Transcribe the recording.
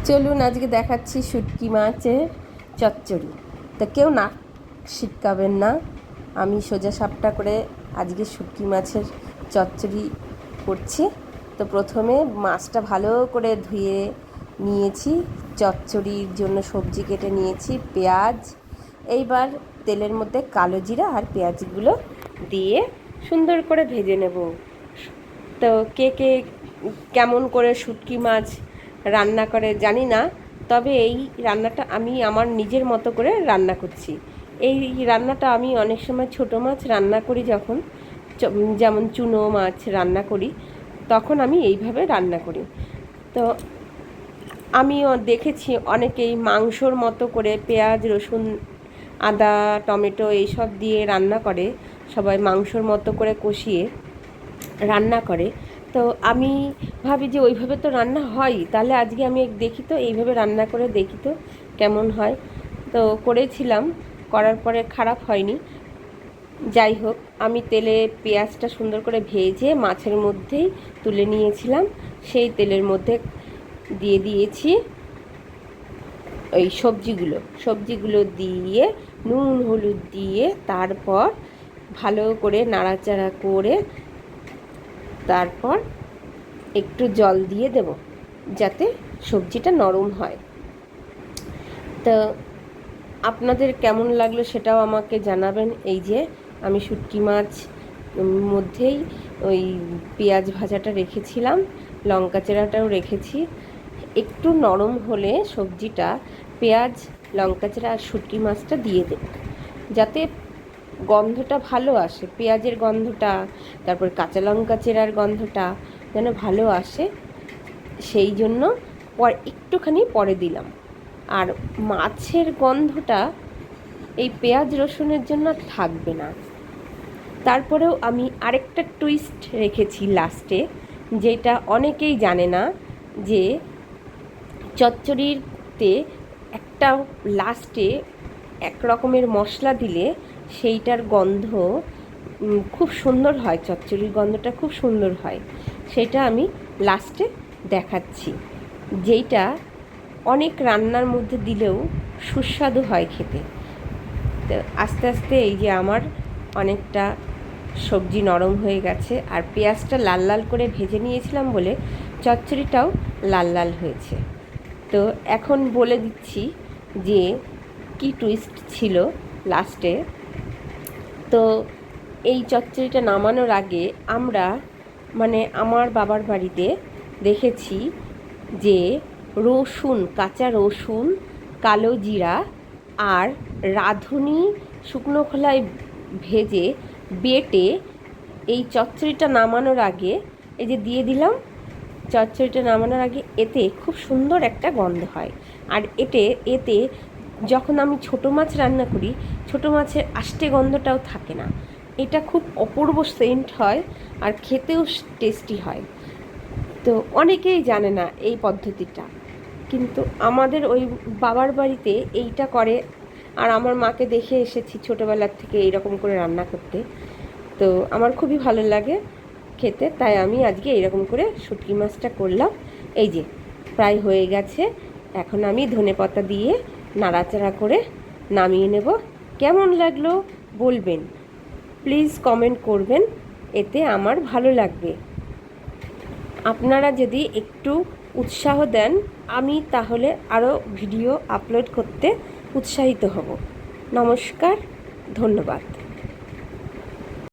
চলুন আজকে দেখাচ্ছি শুটকি মাছের চচ্চড়ি। তো কেউ নাক সিটকাবেন না, আমি সোজা সাপটা করে আজকে শুটকি মাছের চচ্চড়ি করছি। তো প্রথমে মাছটা ভালো করে ধুয়ে নিয়েছি, চচ্চড়ির জন্য সবজি কেটে নিয়েছি, পেঁয়াজ। এইবার তেলের মধ্যে কালো জিরা আর পেঁয়াজগুলো দিয়ে সুন্দর করে ভেজে নেব। তো কে কে কেমন করে শুটকি মাছ রান্না করে জানি না, তবে এই রান্নাটা আমি আমার নিজের মতো করে রান্না করছি। এই রান্নাটা আমি অনেক সময় ছোটো মাছ রান্না করি, যখন যেমন চুনো মাছ রান্না করি, তখন আমি এইভাবে রান্না করি। তো আমিও দেখেছি অনেকেই মাংসর মতো করে পেঁয়াজ রসুন আদা টমেটো এইসব দিয়ে রান্না করে, সবাই মাংসর মতো করে কষিয়ে রান্না করে। তো আমি ভাবি যে ওইভাবে তো রান্না হয়, তাহলে আজকে আমি দেখি তো এইভাবে রান্না করে দেখি তো কেমন হয়। তো করেছিলাম, করার পরে খারাপ হয়নি। যাই হোক, আমি তেলে পেঁয়াজটা সুন্দর করে ভেজে মাছের মধ্যেই তুলে নিয়েছিলাম। সেই তেলের মধ্যে দিয়ে দিয়েছি ওই সবজিগুলো দিয়ে নুন হলুদ দিয়ে তারপর ভালো করে নাড়াচাড়া করে তারপর একটু জল দিয়ে দেব, যাতে সবজিটা নরম হয়। তো আপনাদের কেমন লাগলো সেটাও আমাকে জানাবেন। এই যে আমি শুটকি মাছ মধ্যেই ওই পেঁয়াজ ভাজাটা রেখেছিলাম, লঙ্কা চেরাটাও রেখেছি। একটু নরম হলে সবজিটা পেঁয়াজ লঙ্কা চেরা আর শুটকি মাছটা দিয়ে দেব, যাতে গন্ধটা ভালো আসে, পেঁয়াজের গন্ধটা, তারপর কাঁচা লঙ্কা চেরার গন্ধটা যেন ভালো আসে, সেই জন্য একটুখানি পরে দিলাম। আর মাছের গন্ধটা এই পেঁয়াজ রসুনের জন্য থাকবে না। তারপরেও আমি আরেকটা টুইস্ট রেখেছি লাস্টে, যেটা অনেকেই জানে না, যে চচ্চড়িতে একটা লাস্টে এক রকমের মশলা দিলে সেইটার গন্ধ খুব সুন্দর হয়, চচ্চড়ির গন্ধটা খুব সুন্দর হয়। সেটা আমি লাস্টে দেখাচ্ছি, যেইটা অনেক রান্নার মধ্যে দিলেও সুস্বাদু হয় খেতে। তো আস্তে আস্তে এই যে আমার অনেকটা সবজি নরম হয়ে গেছে, আর পেঁয়াজটা লাল লাল করে ভেজে নিয়েছিলাম বলে চচ্চড়িটাও লাল লাল হয়েছে। তো এখন বলে দিচ্ছি যে কি টুইস্ট ছিল লাস্টে। তো এই চচ্চড়িটা নামানোর আগে আমরা, মানে আমার বাবার বাড়িতে দেখেছি যে রসুন, কাঁচা রসুন, কালো জিরা আর রাঁধুনি শুকনো খোলায় ভেজে বেটে এই চচ্চড়িটা নামানোর আগে এই যে দিয়ে দিলাম, চচ্চড়িটা নামানোর আগে এতে খুব সুন্দর একটা গন্ধ হয়। আর এতে যখন আমি ছোটো মাছ রান্না করি, ছোটো মাছের আষ্টে গন্ধটাও থাকে না। এটা খুব অপূর্ব সেন্ট হয় আর খেতেও টেস্টি হয়। তো অনেকেই জানে না এই পদ্ধতিটা, কিন্তু আমাদের ওই বাবার বাড়িতে এইটা করে। আর আমার মাকে দেখে এসেছি ছোটোবেলার থেকে এইরকম করে রান্না করতে। তো আমার খুবই ভালো লাগে খেতে, তাই আমি আজকে এইরকম করে শুটকি মাছটা করলাম। এই যে প্রায় হয়ে গেছে, এখন আমি ধনেপাতা দিয়ে নাড়াচাড়া করে নামিয়ে নেব। কেমন লাগলো বলবেন, প্লিজ কমেন্ট করবেন, এতে আমার ভালো লাগবে। আপনারা যদি একটু উৎসাহ দেন, আমি তাহলে আরও ভিডিও আপলোড করতে উৎসাহিত হব। নমস্কার, ধন্যবাদ।